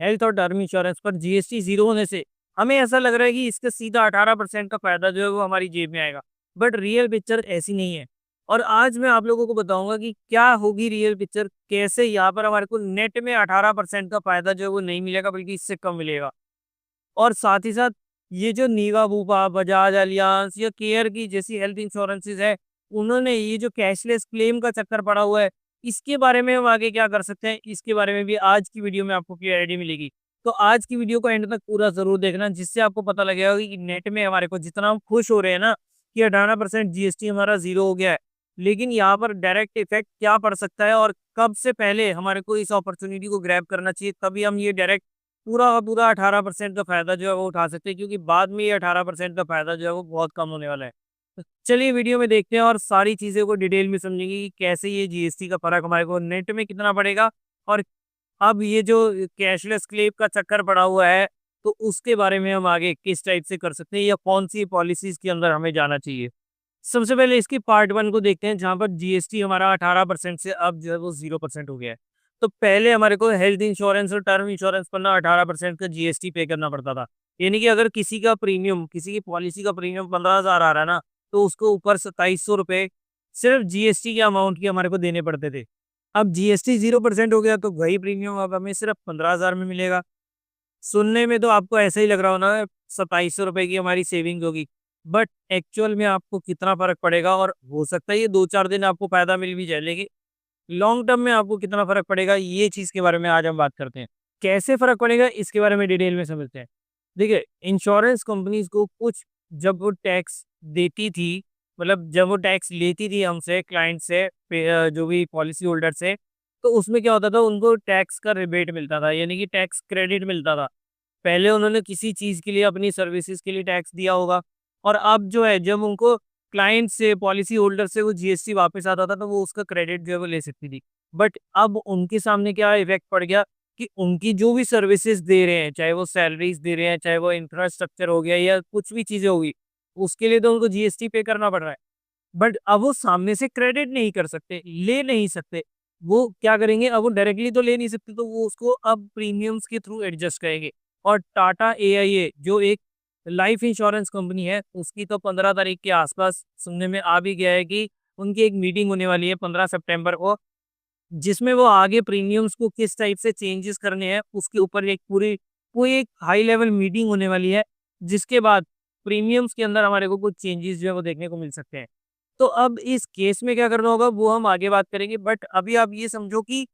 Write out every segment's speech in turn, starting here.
Health और term insurance पर GST zero होने से हमें ऐसा लग रहा है कि इसका सीधा 18% का फायदा जो है वो हमारी जेब में आएगा। बट रियल पिक्चर ऐसी नहीं है। और आज मैं आप लोगों को बताऊंगा कि क्या होगी रियल पिक्चर, कैसे यहाँ पर हमारे को नेट में 18% का फायदा जो है वो नहीं मिलेगा बल्कि इससे कम मिलेगा। और साथ ही साथ ये जो नीवा बूपा, बजाज अलियांस या केयर की जैसी हेल्थ इंश्योरेंसेज है, उन्होंने ये जो कैशलेस क्लेम का चक्कर पड़ा हुआ है, इसके बारे में हम आगे क्या कर सकते हैं, इसके बारे में भी आज की वीडियो में आपको क्लियरिटी मिलेगी। तो आज की वीडियो को एंड तक पूरा जरूर देखना, जिससे आपको पता लगेगा कि नेट में हमारे को जितना हम खुश हो रहे हैं ना कि 18% जीएसटी हमारा जीरो हो गया है, लेकिन यहाँ पर डायरेक्ट इफेक्ट क्या पड़ सकता है और कब से पहले हमारे को इस अपॉर्चुनिटी को ग्रैब करना चाहिए, तभी हम ये डायरेक्ट पूरा का पूरा 18% का फ़ायदा जो है वो उठा सकते हैं, क्योंकि बाद में ये 18% का फ़ायदा जो है वो बहुत कम होने वाला है। तो चलिए वीडियो में देखते हैं और सारी चीज़ें को डिटेल में समझेंगे कि कैसे ये जीएसटी का फ़र्क हमारे को नेट में कितना पड़ेगा, और अब ये जो कैशलेस क्लेम का चक्कर पड़ा हुआ है, तो उसके बारे में हम आगे किस टाइप से कर सकते हैं या कौन-सी पॉलिसीज़ के अंदर हमें जाना चाहिए। सबसे पहले इसकी पार्ट 1 को देखते हैं, जहाँ पर जीएसटी हमारा 18% से अब जो है वो 0% हो गया है। तो पहले हमारे को हेल्थ इंश्योरेंस और टर्म इंश्योरेंस पर ना 18% का जीएसटी पे करना पड़ता था। यानी कि अगर किसी का प्रीमियम, किसी की पॉलिसी का प्रीमियम 15,000 आ रहा है ना, तो उसको ऊपर ₹2700 सिर्फ जीएसटी के अमाउंट के हमारे को देने पड़ते थे। अब जीएसटी 0% हो गया तो वही प्रीमियम अब हमें सिर्फ 15,000 में मिलेगा। सुनने में तो आपको ऐसा ही लग रहा हो ना, ₹2700 की हमारी सेविंग होगी। बट एक्चुअल में आपको कितना फ़र्क पड़ेगा, और हो सकता है ये 2-4 दिन आपको फ़ायदा मिल भी जाए, लेकिन लॉन्ग टर्म में आपको कितना फ़र्क पड़ेगा, ये चीज़ के बारे में आज हम बात करते हैं। कैसे फ़र्क पड़ेगा इसके बारे में डिटेल में समझते हैं। देखिए, इंश्योरेंस कंपनीज़ को कुछ जब वो टैक्स देती थी, मतलब जब वो टैक्स लेती थी हमसे, क्लाइंट से, जो भी पॉलिसी होल्डर से, तो उसमें क्या होता था, उनको टैक्स का रिबेट मिलता था, यानी कि टैक्स क्रेडिट मिलता था। पहले उन्होंने किसी चीज़ के लिए, अपनी सर्विसेज़ के लिए टैक्स दिया होगा, और अब जो है जब उनको क्लाइंट से, पॉलिसी होल्डर से वो जीएसटी वापस आता था, तो वो उसका क्रेडिट जो है वो ले सकती थी। बट अब उनके सामने क्या इफ़ेक्ट पड़ गया कि उनकी जो भी सर्विसेज़ दे रहे हैं, चाहे वो सैलरीज़ दे रहे हैं, चाहे वो इंफ्रास्ट्रक्चर हो गया या कुछ भी चीज़ें होगी, उसके लिए तो उनको जीएसटी पे करना पड़ रहा है। बट अब वो सामने से क्रेडिट नहीं कर सकते, ले नहीं सकते। वो क्या करेंगे, अब वो डायरेक्टली तो ले नहीं सकते, तो वो उसको अब प्रीमियम्स के थ्रू एडजस्ट करेंगे। और टाटा एआईए जो एक लाइफ इंश्योरेंस कंपनी है, उसकी तो 15 तारीख के आसपास सुनने में आ भी गया है कि उनकी एक मीटिंग होने वाली है 15 सितंबर को, जिसमें वो आगे प्रीमियम्स को किस टाइप से चेंजेस करने हैं, उसके ऊपर एक पूरी पूरी एक हाई लेवल मीटिंग होने वाली है, जिसके बाद प्रीमियम्स के अंदर हमारे को कुछ चेंजेस जो है वो देखने को मिल सकते हैं। तो अब इस केस में क्या करना होगा वो हम आगे बात करेंगे, बट अभी आप ये समझो कि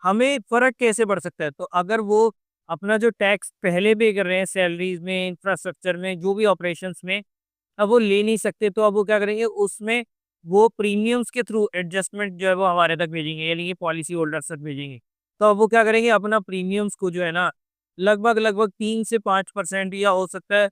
हमें फ़र्क कैसे पड़ सकता है। तो अगर वो अपना जो टैक्स पहले पे कर रहे हैं सैलरीज़ में, इंफ्रास्ट्रक्चर में, जो भी ऑपरेशंस में, अब वो ले नहीं सकते, तो अब वो क्या करेंगे, उसमें वो प्रीमियम्स के थ्रू एडजस्टमेंट जो है वो हमारे तक भेजेंगे, यानी कि पॉलिसी होल्डर्स तक भेजेंगे। तो अब वो क्या करेंगे, अपना प्रीमियम्स को जो है ना लगभग-लगभग 3 से 5% या हो सकता है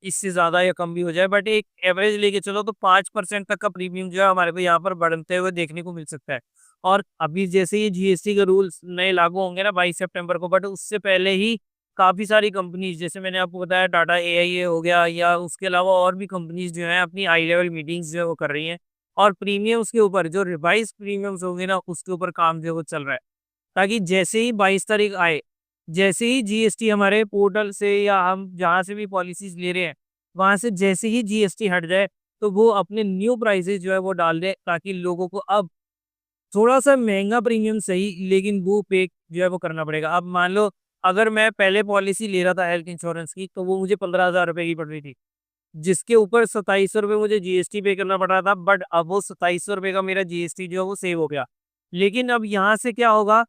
इससे ज़्यादा या कम भी हो जाए, बट एक एवरेज लेके चलो तो 5% तक का प्रीमियम जो है हमारे को यहाँ पर बढ़ते हुए देखने को मिल सकता है। और अभी जैसे ये जीएसटी के रूल्स नए लागू होंगे ना 22 सितंबर को, बट उससे पहले ही काफ़ी सारी कंपनीज़, जैसे मैंने आपको बताया टाटा एआईए हो गया, या उसके अलावा और भी कंपनीज़ जो हैं अपनी हाई लेवल मीटिंग्स जो है वो कर रही हैं, और प्रीमियम्स के ऊपर जो रिवाइज़ प्रीमियम्स होंगे ना उसके ऊपर काम जो है वो चल रहा है। ताकि जैसे ही 22 तारीख आए, जैसे ही जीएसटी हमारे पोर्टल से या हम जहाँ से भी पॉलिसीज़ ले रहे हैं, वहाँ से जैसे ही जीएसटी हट जाए, तो वो अपने न्यू प्राइसेज़ जो है वो डाल दें, ताकि लोगों को अब थोड़ा-सा महँगा प्रीमियम सही, लेकिन वो पे जो है वो करना पड़ेगा। अब मान लो अगर मैं पहले पॉलिसी ले रहा था हेल्थ इंश्योरेंस की, तो वो मुझे 15,000 की पड़ रही थी, जिसके ऊपर ₹2700 मुझे जीएसटी पे करना पड़ रहा था, बट अब वो ₹2700 का मेरा जीएसटी जो है वो सेव हो गया। लेकिन अब यहाँ से क्या होगा,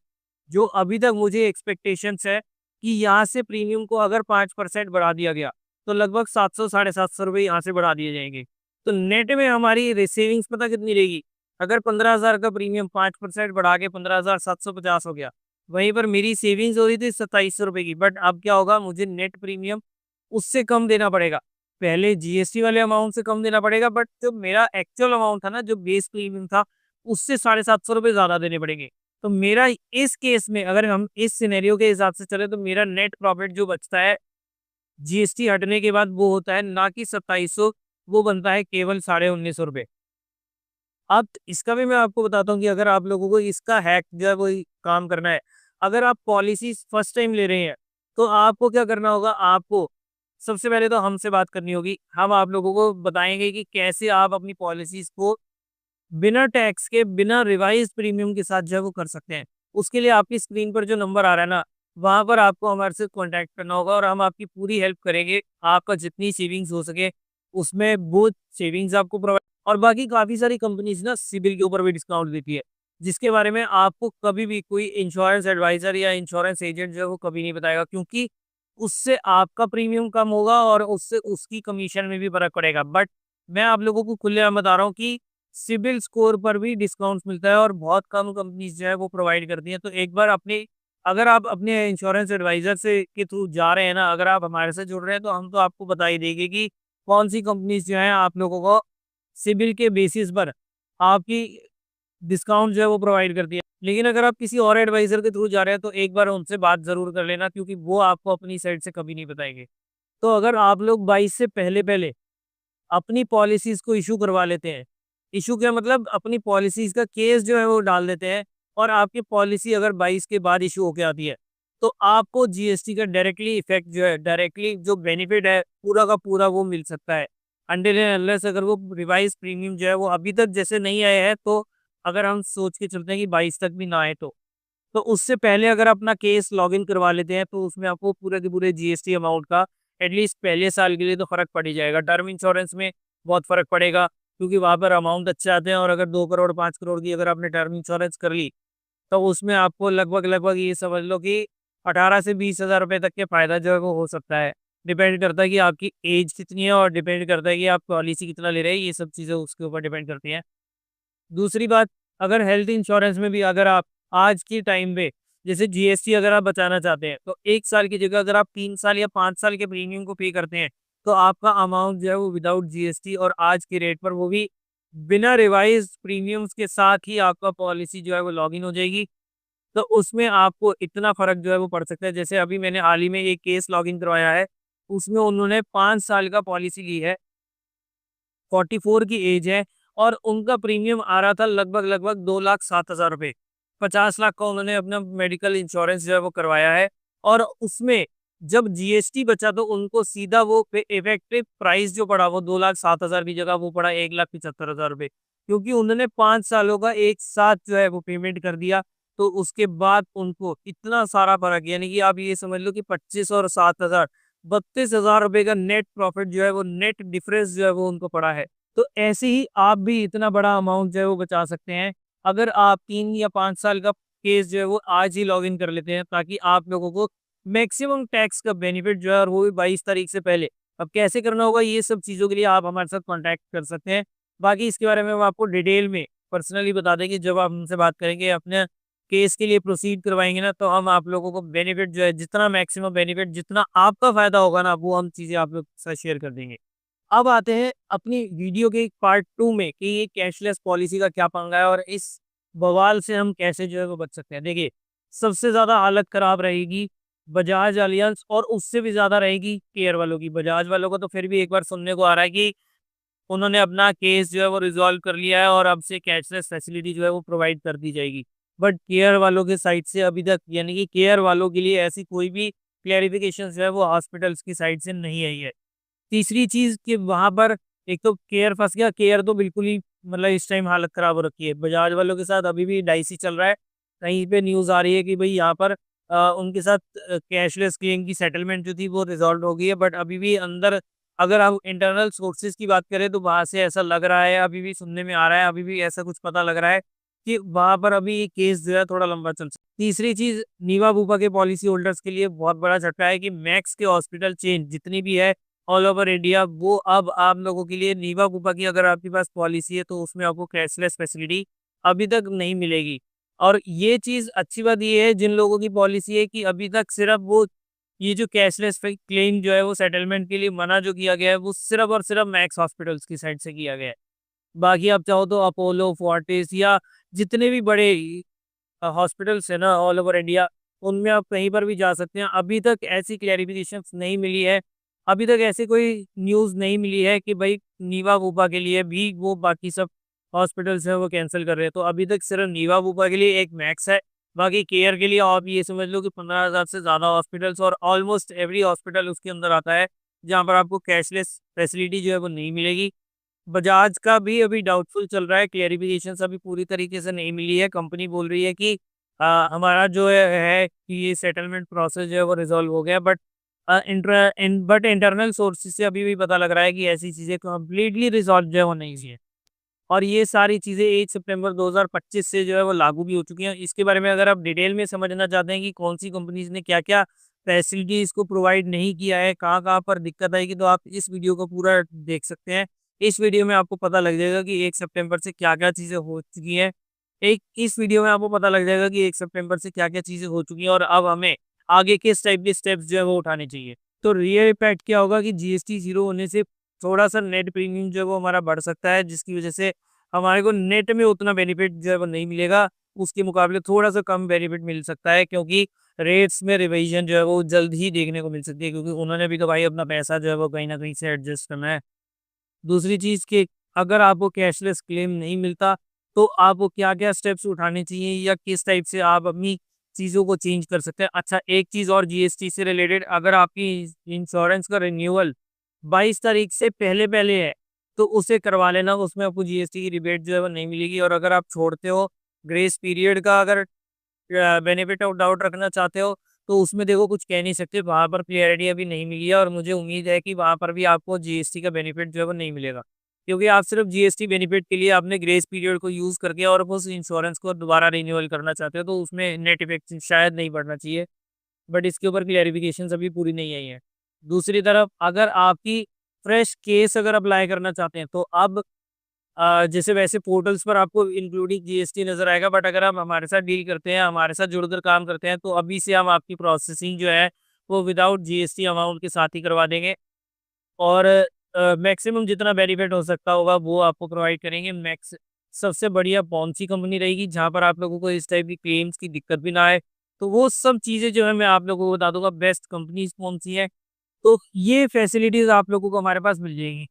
जो अभी तक मुझे एक्सपेक्टेशंस है कि यहाँ से प्रीमियम को अगर 5% बढ़ा दिया गया, तो लगभग 700 साढ़े ₹700 यहाँ से बढ़ा दिए जाएँगे। तो नेट में हमारी सेविंग्स पता कितनी रहेगी? अगर 15,000 का प्रीमियम 5% बढ़ा के 15,750 हो गया, वहीं पर मेरी सेविंग्स हो रही थी ₹2700 की, बट अब क्या होगा, मुझे नेट प्रीमियम उससे कम देना पड़ेगा। पहले जीएसटी वाले अमाउंट से कम देना पड़ेगा, बट जो मेरा एक्चुअल अमाउंट था ना, जो बेस प्रीमियम था, उससे ₹750 ज़्यादा देने पड़ेंगे। तो मेरा इस केस में, अगर हम इस सिनेरियो के हिसाब से चले, तो मेरा नेट प्रॉफिट जो बचता है जीएसटी हटने के बाद, वो होता है ना कि 2700, वो बनता है केवल ₹1950। अब इसका भी मैं आपको बताता हूँ कि अगर आप लोगों को इसका हैक जो है वो काम करना है, अगर आप पॉलिसी फर्स्ट टाइम ले रहे हैं, तो आपको क्या करना होगा, आपको सबसे पहले तो हमसे बात करनी होगी। हम आप लोगों को बताएँगे कि कैसे आप अपनी पॉलिसीज़ को बिना टैक्स के, बिना रिवाइज़ प्रीमियम के साथ जो है वो कर सकते हैं। उसके लिए आपकी स्क्रीन पर जो नंबर आ रहा है ना, वहाँ पर आपको हमारे से कॉन्टैक्ट करना होगा और हम आपकी पूरी हेल्प करेंगे। आपका जितनी सेविंग्स हो सके, उसमें वो सेविंग्स आपको प्रोवाइड, और बाकी काफ़ी सारी कंपनीज़ ना सिबिल के ऊपर भी डिस्काउंट देती है, जिसके बारे में आपको कभी भी कोई इंश्योरेंस एडवाइज़र या इंश्योरेंस एजेंट जो है वो कभी नहीं बताएगा, क्योंकि उससे आपका प्रीमियम कम होगा और उससे उसकी कमीशन में भी फ़र्क पड़ेगा। बट मैं आप लोगों को खुलेआम बता रहा हूँ कि सिबिल स्कोर पर भी डिस्काउंट्स मिलता है और बहुत कम कंपनीज़ जो है वो प्रोवाइड करती हैं। तो एक बार अपने, अगर आप अपने इंश्योरेंस एडवाइज़र से के थ्रू जा रहे हैं ना, अगर आप हमारे से जुड़ रहे हैं, तो हम तो आपको बता ही देंगे कि कौन-सी कंपनीज़ जो हैं आप लोगों को सिबिल के बेसिस पर आपकी डिस्काउंट जो है वो प्रोवाइड करती है। लेकिन अगर आप किसी और एडवाइज़र के थ्रू जा रहे हैं, तो एक बार उनसे बात ज़रूर कर लेना, क्योंकि वो आपको अपनी साइड से कभी नहीं बताएँगे। तो अगर आप लोग 22 से पहले-पहले अपनी पॉलिसीज़ को इश्यू करवा लेते हैं। इश्यू क्या मतलब, अपनी पॉलिसीज़ का केस जो है वो डाल देते हैं, और आपकी पॉलिसी अगर 22 के बाद इश्यू होके आती है, तो आपको जीएसटी का डायरेक्टली इफ़ेक्ट जो है, डायरेक्टली जो बेनिफिट है, पूरा का पूरा वो मिल सकता है। अनटिल एंड अनलेस अगर वो रिवाइज़ प्रीमियम जो है वो अभी तक जैसे नहीं आए हैं, तो अगर हम सोच के चलते हैं कि 22 तक भी ना आए तो। तो उससे पहले अगर अपना केस लॉगिन करवा लेते हैं, तो उसमें आपको पूरे के पूरे जीएसटी अमाउंट का एटलीस्ट पहले साल के लिए तो फ़र्क पड़ ही जाएगा। टर्म इंश्योरेंस में बहुत फ़र्क पड़ेगा, क्योंकि वहाँ पर अमाउंट अच्छे आते हैं, और अगर 2 करोड़ 5 करोड़ की अगर आपने टर्म इंश्योरेंस कर ली, तो उसमें आपको लगभग-लगभग ये समझ लो कि 18 से 20 हज़ार रुपए तक के फ़ायदा जो है वो हो सकता है। डिपेंड करता है कि आपकी एज कितनी है, और डिपेंड करता है कि आप पॉलिसी कितना ले रहे हैं, ये सब चीज़ें उसके ऊपर डिपेंड करती हैं। दूसरी बात, अगर हेल्थ इंश्योरेंस में भी अगर आप आज के टाइम पे जैसे जीएसटी अगर आप बचाना चाहते हैं, तो 1 साल की जगह अगर आप 3 साल या 5 साल के प्रीमियम को पे करते हैं, तो आपका अमाउंट जो है वो विदाउट जीएसटी और आज के रेट पर, वो भी बिना रिवाइज़ प्रीमियम्स के साथ ही आपका पॉलिसी जो है वो लॉगिन हो जाएगी। तो उसमें आपको इतना फ़र्क जो है वो पड़ सकता है। जैसे अभी मैंने हाल ही में एक केस लॉगिन करवाया है, उसमें उन्होंने 5 साल का पॉलिसी ली है, 44 की एज है, और उनका प्रीमियम आ रहा था लगभग-लगभग 2,07,000 रुपए। 50 लाख का उन्होंने अपना मेडिकल इंश्योरेंस जो है वो करवाया है, और उसमें जब जीएसटी बचा, तो उनको सीधा वो पे इफेक्टिव प्राइस जो पड़ा वो 2,07,000 की जगह वो पड़ा 1,75,000 रुपए। क्योंकि उन्होंने 5 सालों का एक साथ जो है वो पेमेंट कर दिया, तो उसके बाद उनको इतना सारा फ़र्क, यानी कि आप ये समझ लो कि 25 और 7,000, 32,000 रुपए का नेट प्रॉफ़िट जो है वो, नेट डिफरेंस जो है वो उनको पड़ा है। तो ऐसे ही आप भी इतना बड़ा अमाउंट जो है वो बचा सकते हैं, अगर आप 3 या 5 साल का केस जो है वो आज ही लॉगिन कर लेते हैं, ताकि आप लोगों को मैक्सिमम टैक्स का बेनिफिट जो है, और वो भी 22 तारीख से पहले। अब कैसे करना होगा, ये सब चीज़ों के लिए आप हमारे साथ कॉन्टैक्ट कर सकते हैं। बाकी इसके बारे में हम आपको डिटेल में पर्सनली बता देंगे, जब आप हमसे बात करेंगे, अपने केस के लिए प्रोसीड करवाएँगे ना, तो हम आप लोगों को बेनिफिट जो है, जितना मैक्सिमम बेनिफिट, जितना आपका फ़ायदा होगा ना, वो हम चीज़ें आप लोग के साथ शेयर कर देंगे। अब आते हैं अपनी वीडियो के पार्ट 2 में, कि ये कैशलेस पॉलिसी का क्या पंगा है, और इस बवाल से हम कैसे जो है वो बच सकते हैं। देखिए, सबसे ज़्यादा हालत खराब रहेगी बजाज एलियांज, और उससे भी ज़्यादा रहेगी केयर वालों की। बजाज वालों को तो फिर भी एक बार सुनने को आ रहा है कि उन्होंने अपना केस जो है वो रिज़ॉल्व कर लिया है, और अब से कैशलेस फैसिलिटी जो है वो प्रोवाइड कर दी जाएगी। बट केयर वालों के साइड से अभी तक, यानी कि केयर वालों के लिए ऐसी कोई भी क्लैरिफ़िकेशन जो है वो हॉस्पिटल्स की साइड से नहीं आई है। तीसरी चीज़ कि वहाँ पर एक तो केयर फँस गया, केयर तो बिल्कुल ही मतलब इस टाइम हालत ख़राब हो रखी है। बजाज वालों के साथ अभी भी डाइसी चल रहा है। कहीं पे न्यूज़ आ रही है कि भई यहाँ पर उनके साथ कैशलेस क्लेम की सेटलमेंट जो थी वो रिज़ॉल्व हो गई है, बट अभी भी अंदर, अगर हम इंटरनल सोर्सेज़ की बात करें, तो वहाँ से ऐसा लग रहा है, अभी भी सुनने में आ रहा है, अभी भी ऐसा कुछ पता लग रहा है कि वहाँ पर अभी ये केस जो है थोड़ा लंबा चल सकता है। तीसरी चीज़, नीवा-बूपा के पॉलिसी होल्डर्स के लिए बहुत बड़ा झटका है कि मैक्स के हॉस्पिटल चेन जितनी भी है ऑल ओवर इंडिया, वो अब आप लोगों के लिए नीवा-बूपा की अगर आपके पास पॉलिसी है, तो उसमें आपको कैशलेस फैसिलिटी अभी तक नहीं मिलेगी। और ये चीज़ अच्छी बात ये है, जिन लोगों की पॉलिसी है, कि अभी तक सिर्फ़ वो ये जो कैशलेस फ क्लेम जो है वो सेटलमेंट के लिए मना जो किया गया है, वो सिर्फ़ और सिर्फ़ मैक्स हॉस्पिटल्स की साइड से किया गया है। बाकी आप चाहो तो अपोलो, फोर्टिस या जितने भी बड़े हॉस्पिटल्स है ना ऑल ओवर इंडिया, उनमें आप कहीं पर भी जा सकते हैं। अभी तक ऐसी क्लैरिफ़िकेशंस नहीं मिली है, अभी तक ऐसी कोई न्यूज़ नहीं मिली है कि भई नीवा-बूपा के लिए भी वो बाकी सब हॉस्पिटल्स हैं वो कैंसल कर रहे हैं। तो अभी तक सिर्फ़ नीवा-बूपा के लिए एक मैक्स है, बाकी केयर के लिए आप ये समझ लो कि 15,000 से ज़्यादा हॉस्पिटल्स और ऑलमोस्ट एवरी हॉस्पिटल उसके अंदर आता है, जहाँ पर आपको कैशलेस फैसिलिटी जो है वो नहीं मिलेगी। बजाज का भी अभी डाउटफुल चल रहा है, क्लेरिफिकेशंस अभी पूरी तरीके से नहीं मिली है। कंपनी बोल रही है कि हमारा जो है कि ये सेटलमेंट प्रोसेस जो है वो रिज़ॉल्व हो गया, बट इंटरनल सोर्सेज़ से अभी भी पता लग रहा है कि ऐसी चीज़ें कंप्लीटली रिज़ॉल्व जो है वो नहीं हुई है। और ये सारी चीज़ें 1 सितंबर 2025 से जो है वो लागू भी हो चुकी हैं। इसके बारे में अगर आप डिटेल में समझना चाहते हैं कि कौन-सी कंपनीज़ ने क्या-क्या फैसिलिटीज़ को प्रोवाइड नहीं किया है, कहाँ-कहाँ पर दिक्कत आएगी, तो आप इस वीडियो को पूरा देख सकते हैं। इस वीडियो में आपको पता लग जाएगा कि 1 सितंबर से क्या-क्या चीज़ें हो चुकी हैं। एक इस वीडियो में आपको पता लग जाएगा कि 1 सितंबर से क्या-क्या चीज़ें हो चुकी हैं और अब हमें आगे किस टाइप के स्टेप्स जो है वो उठाने चाहिए। तो रियल इम्पैक्ट क्या होगा कि जीएसटी ज़ीरो होने से थोड़ा-सा नेट प्रीमियम जो है वो हमारा बढ़ सकता है, जिसकी वज़ह से हमारे को नेट में उतना बेनिफिट जो है वो नहीं मिलेगा। उसके मुकाबले थोड़ा-सा कम बेनिफिट मिल सकता है, क्योंकि रेट्स में रिवीजन जो है वो जल्द ही देखने को मिल सकती है, क्योंकि उन्होंने भी तो भाई अपना पैसा जो है वो कहीं न कहीं से एडजस्ट करना है। दूसरी चीज़ कि अगर आपको कैशलेस क्लेम नहीं मिलता, तो आपको क्या-क्या स्टेप्स उठाने चाहिए या किस टाइप से आप अपनी चीज़ों को चेंज कर सकते हैं। अच्छा, एक चीज़ और जीएसटी से रिलेटेड, अगर आपकी इंश्योरेंस का रिन्यूअल 22 तारीख से पहले-पहले है, तो उसे करवा लेना, उसमें आपको जीएसटी की रिबेट जो है वो नहीं मिलेगी। और अगर आप छोड़ते हो, ग्रेस पीरियड का अगर बेनिफिट ऑफ डाउट रखना चाहते हो, तो उसमें देखो कुछ कह नहीं सकते, वहाँ पर क्लैरिटी अभी नहीं मिली है और मुझे उम्मीद है कि वहाँ पर भी आपको जीएसटी का बेनिफिट जो है वो नहीं मिलेगा। क्योंकि आप सिर्फ जीएसटी बेनिफिट के लिए आपने ग्रेस पीरियड को यूज़ करके और उस इंश्योरेंस को दोबारा रिन्यूअल करना चाहते हो, तो उसमें नेट इफेक्ट शायद नहीं पड़ना चाहिए। बट इसके ऊपर क्लैरिफिकेशंस अभी पूरी नहीं आई हैं। दूसरी तरफ अगर आपकी फ्रेश केस अगर अप्लाई करना चाहते हैं, तो अब जैसे वैसे पोर्टल्स पर आपको इंक्लूडिंग जीएसटी नज़र आएगा, बट अगर आप हमारे साथ डील करते हैं, हमारे साथ जुड़कर काम करते हैं, तो अभी से हम आपकी प्रोसेसिंग जो है, वो विदाउट जीएसटी अमाउंट के साथ ही करवा देंगे। और मैक्सिमम जितना बेनिफिट हो सकता होगा, वो आपको प्रोवाइड करेंगे। सबसे बढ़िया कौन-सी कंपनी रहेगी, जहाँ पर आप लोगों को इस टाइप की क्लेम्स की दिक्कत भी ना आए, तो वो सब चीज़ें जो है मैं आप लोगों को बता दूँगा, बेस्ट कंपनीज़ कौन-सी हैं। तो ये फैसिलिटीज़ आप लोगों को हमारे पास मिल जाएँगी।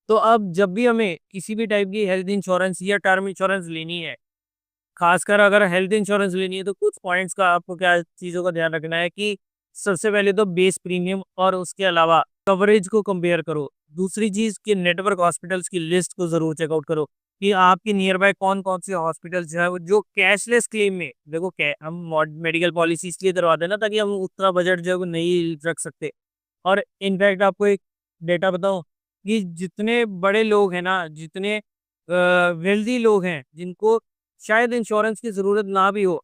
तो अब जब भी हमें किसी भी टाइप की हेल्थ इंश्योरेंस या टर्म इंश्योरेंस लेनी है, खासकर अगर हेल्थ इंश्योरेंस लेनी है, तो कुछ पॉइंट्स का आपको क्या चीज़ों का ध्यान रखना है कि सबसे पहले तो बेस प्रीमियम और उसके अलावा कवरेज को कंपेयर करो। दूसरी चीज़ कि नेटवर्क हॉस्पिटल्स की लिस्ट को ज़रूर चेकआउट करो कि आपके नियर बाय कौन-कौन से हॉस्पिटल्स जो है वो जो कैशलेस क्लेम में देखो कै हम मॉड मेडिकल पॉलिसी इसलिए करवाते हैं ना, ताकि हम उतना बजट जो है वो नहीं रख सकते। और इनफैक्ट आपको एक डेटा बताऊँ कि जितने बड़े लोग हैं ना, जितने वेल्दी लोग हैं, जिनको शायद इंश्योरेंस की ज़रूरत ना भी हो,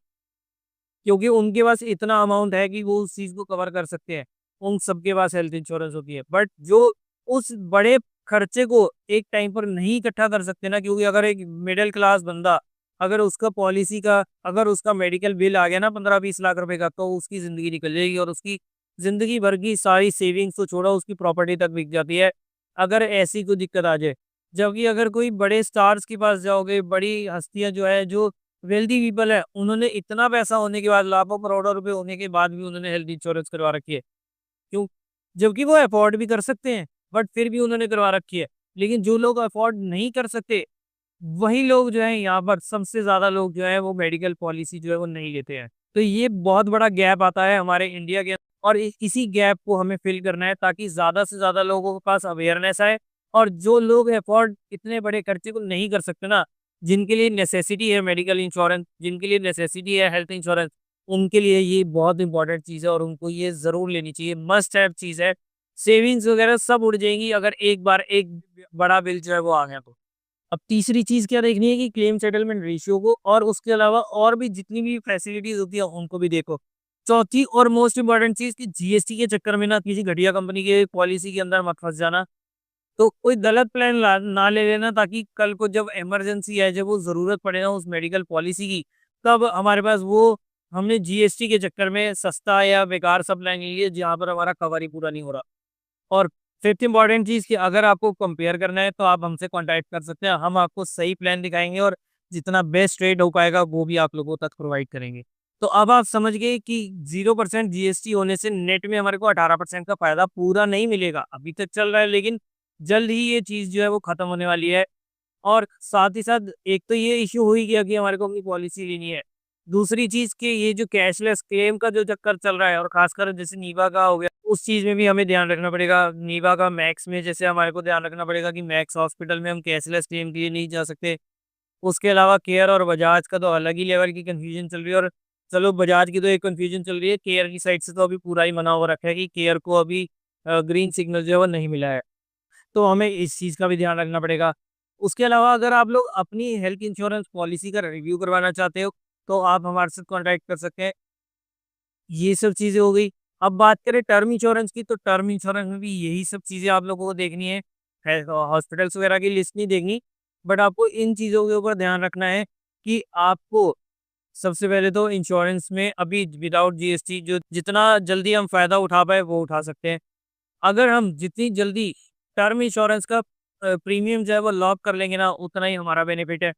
क्योंकि उनके पास इतना अमाउंट है कि वो उस चीज़ को कवर कर सकते हैं। उन सबके पास हेल्थ इंश्योरेंस होती है। बट जो उस बड़े खर्चे को एक टाइम पर नहीं इकट्ठा कर सकते ना, क्योंकि अगर एक मिडल क्लास बंदा, अगर उसका मेडिकल बिल आ गया ना 15-20 लाख रुपए का, तो उसकी ज़िंदगी निकल जाएगी और उसकी ज़िंदगी भर की सारी सेविंग्स तो छोड़ो, उसकी प्रॉपर्टी तक बिक जाती है, अगर ऐसी कोई दिक्कत आ जाए। जबकि अगर कोई बड़े स्टार्स के पास जाओगे, बड़ी हस्तियाँ जो है, जो वेल्दी पीपल है, उन्होंने इतना पैसा होने के बाद, लाखों करोड़ों रुपए होने के बाद भी उन्होंने हेल्थ इंश्योरेंस करवा रखी है। क्यों? जबकि वो अफ़ोर्ड भी कर सकते हैं, बट फिर भी उन्होंने करवा रखी है। लेकिन जो लोग अफ़ोर्ड नहीं कर सकते, वही लोग जो हैं यहाँ पर सबसे ज़्यादा लोग जो हैं वो मेडिकल पॉलिसी जो है वो नहीं लेते हैं। तो ये बहुत बड़ा गैप आता है हमारे इंडिया के, और इसी गैप को हमें फ़िल करना है, ताकि ज़्यादा से ज़्यादा लोगों के पास अवेयरनेस आए। और जो लोग अफ़ोर्ड इतने बड़े खर्चे को नहीं कर सकते ना, जिनके लिए नेसेसिटी है मेडिकल इंश्योरेंस, जिनके लिए नेसेसिटी है हेल्थ इंश्योरेंस, उनके लिए ये बहुत इंपॉर्टेंट चीज़ है और उनको ये ज़रूर लेनी चाहिए, मस्ट हैव चीज़ है। सेविंग्स वगैरह सब उड़ जाएँगी अगर एक बार एक बड़ा बिल जो है वो आ गया तो। अब तीसरी चीज़ क्या देखनी है कि क्लेम सेटलमेंट रेशियो को, और उसके अलावा और भी जितनी भी फैसिलिटीज़ होती है उनको भी देखो। चौथी और मोस्ट इम्पोर्टेंट चीज़ कि जीएसटी के चक्कर में ना किसी घटिया कंपनी के पॉलिसी के अंदर मत फँस जाना। तो कोई गलत प्लान ना ले लेना, ताकि कल को जब इमरजेंसी है, जब वो ज़रूरत पड़े ना उस मेडिकल पॉलिसी की, तब हमारे पास वो हमने जीएसटी के चक्कर में सस्ता या बेकार सा प्लान ले लिया, जहाँ पर हमारा कवर ही पूरा नहीं हो रहा। और फिफ्थ इम्पॉर्टेंट चीज़ कि अगर आपको कंपेयर करना है, तो आप हमसे कॉन्टैक्ट कर सकते हैं। हम आपको सही प्लान दिखाएँगे और जितना बेस्ट रेट हो पाएगा वो भी आप लोगों तक प्रोवाइड करेंगे। तो अब आप समझ गए कि 0% जीएसटी होने से नेट में हमारे को 18% का फ़ायदा पूरा नहीं मिलेगा। अभी तक चल रहा है, लेकिन जल्द ही ये चीज़ जो है वो ख़त्म होने वाली है। और साथ ही साथ एक तो ये इश्यू हो ही गया कि हमारे को अपनी पॉलिसी लेनी है। दूसरी चीज़ कि ये जो कैशलेस क्लेम का जो चक्कर चल रहा है और ख़ासकर जैसे नीवा का हो गया, उस चीज़ में भी हमें ध्यान रखना पड़ेगा। नीवा का मैक्स में जैसे हमारे को ध्यान रखना पड़ेगा कि मैक्स हॉस्पिटल में हम कैशलेस क्लेम के लिए नहीं जा सकते। उसके अलावा केयर और बजाज का तो अलग ही लेवल की कन्फ्यूजन चल रही है और चलो बजाज की तो एक कन्फ्यूजन चल रही है, केयर की साइड से तो अभी पूरा ही मना हो रखा है कि केयर को अभी ग्रीन सिग्नल जो है वो नहीं मिला है। तो हमें इस चीज़ का भी ध्यान रखना पड़ेगा। उसके अलावा अगर आप लोग अपनी हेल्थ इंश्योरेंस पॉलिसी का रिव्यू करवाना चाहते हो, तो आप हमारे साथ कॉन्टैक्ट कर सकते हैं। ये सब चीज़ें हो गई। अब बात करें टर्म इंश्योरेंस की, तो टर्म इंश्योरेंस में भी यही सब चीज़ें आप लोगों को देखनी है। हॉस्पिटल्स वगैरह की लिस्ट नहीं देखनी, बट आपको इन चीज़ों के ऊपर ध्यान रखना है कि आपको सबसे पहले तो इंश्योरेंस में अभी विदाउट जीएसटी जो जितना जल्दी हम फ़ायदा उठा पाएँ, वो उठा सकते हैं। अगर हम जितनी जल्दी टर्म इंश्योरेंस का प्रीमियम जो है वो लॉक कर लेंगे ना, उतना ही हमारा बेनिफिट है।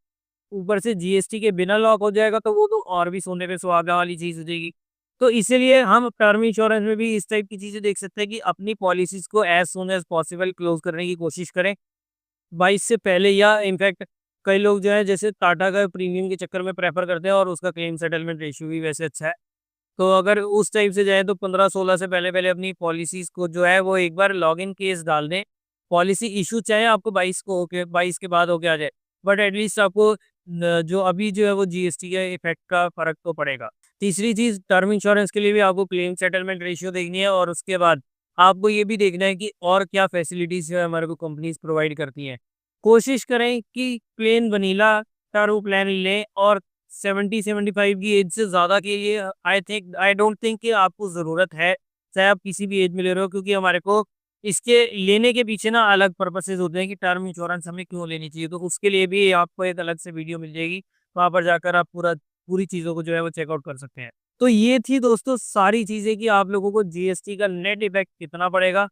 ऊपर से जीएसटी के बिना लॉक हो जाएगा तो वो तो और भी सोने पे सुहागा वाली चीज़ हो जाएगी। तो इसीलिए हम टर्म इंश्योरेंस में भी इस टाइप की चीज़ें देख सकते हैं कि अपनी पॉलिसीज़ को as soon as possible close करने की कोशिश करें। 22 से पहले या इनफैक्ट कई लोग जो है जैसे टाटा का प्रीमियम के चक्कर में प्रेफ़र करते हैं और उसका क्लेम सेटलमेंट रेशियो भी वैसे अच्छा है। तो अगर उस टाइप से जाएँ तो 15-16 से पहले-पहले अपनी पॉलिसीज़ को जो है वो एक बार लॉगिन केस डाल दें। पॉलिसी इश्यू चाहे आपको 22 को होके 22 के बाद होके आ जाए, बट एट लीस्ट आपको न जो अभी जो है वो जीएसटी के इफ़ेक्ट का फ़र्क तो पड़ेगा। तीसरी चीज़ टर्म इंश्योरेंस के लिए भी आपको क्लेम सेटलमेंट रेशियो देखनी है और उसके बाद आपको ये भी देखना है कि और क्या फैसिलिटीज़ जो है हमारे को कंपनीज़ प्रोवाइड करती हैं। कोशिश करें कि प्लेन वनीला टर्म प्लान लें और 70-75 की एज से ज़्यादा के लिए आई डोंट थिंक कि आपको ज़रूरत है, चाहे आप किसी भी एज में ले रहे हो क्योंकि हमारे को इसके लेने के पीछे ना अलग पर्पसेज़ होते हैं कि टर्म इंश्योरेंस हमें क्यों लेनी चाहिए, तो उसके लिए भी आपको एक अलग से वीडियो मिल जाएगी, वहाँ पर जाकर आप पूरी चीज़ों को जो है वो चेकआउट कर सकते हैं। तो ये थी दोस्तों सारी चीज़ें कि आप लोगों को जीएसटी का नेट इफ़ेक्ट कितना पड़ेगा,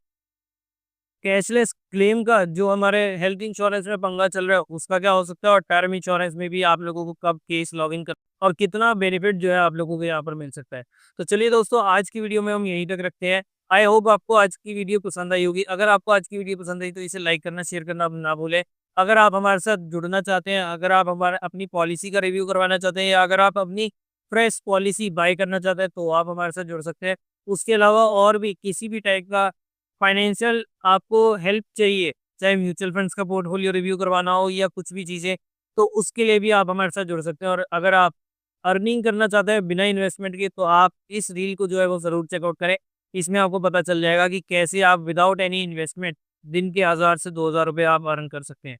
कैशलेस क्लेम का जो हमारे हेल्थ इंश्योरेंस में पंगा चल रहा है, उसका क्या हो सकता है और टर्म इंश्योरेंस में भी आप लोगों को कब केस लॉगिन कर और कितना बेनिफिट जो है आप लोगों को यहाँ पर मिल सकता है। तो चलिए दोस्तों आज की वीडियो में हम यहीं तक रखते हैं। आई होप आपको आज की वीडियो पसंद आई होगी। अगर आपको आज की वीडियो पसंद आई तो इसे लाइक करना, शेयर करना ना भूलें। अगर आप हमारे साथ जुड़ना चाहते हैं, अगर आप हमारे अपनी पॉलिसी का रिव्यू करवाना चाहते हैं या अगर आप अपनी फ्रेश पॉलिसी बाय करना चाहते हैं, तो आप हमारे साथ जुड़ सकते हैं। उसके अलावा और भी किसी भी टाइप का फाइनेंशियल आपको हेल्प चाहिए, चाहे म्यूचुअल फंड्स का पोर्टफोलियो रिव्यू करवाना हो या कुछ भी चीज़ें, तो उसके लिए भी आप हमारे साथ जुड़ सकते हैं और अगर आप अर्निंग करना चाहते हैं बिना इन्वेस्टमेंट के, तो आप इस रील को जो है वो ज़रूर चेकआउट करें। इसमें आपको पता चल जाएगा कि कैसे आप विदाउट एनी इन्वेस्टमेंट दिन के 1000 से 2000 रुपए आप अर्न कर सकते हैं।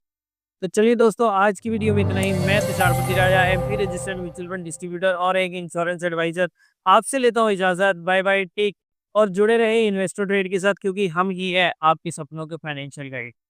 तो चलिए दोस्तों आज की वीडियो में इतना ही। मैं Tusharpati Raja AMFI registered mutual fund distributor और एक इंश्योरेंस एडवाइजर आपसे लेता हूँ इजाज़त। बाय बाय, टेक और जुड़े रहे इन्वेस्टर ट्रेड के साथ क्योंकि हम ही है आपके सपनों के फाइनेंशियल गाइड।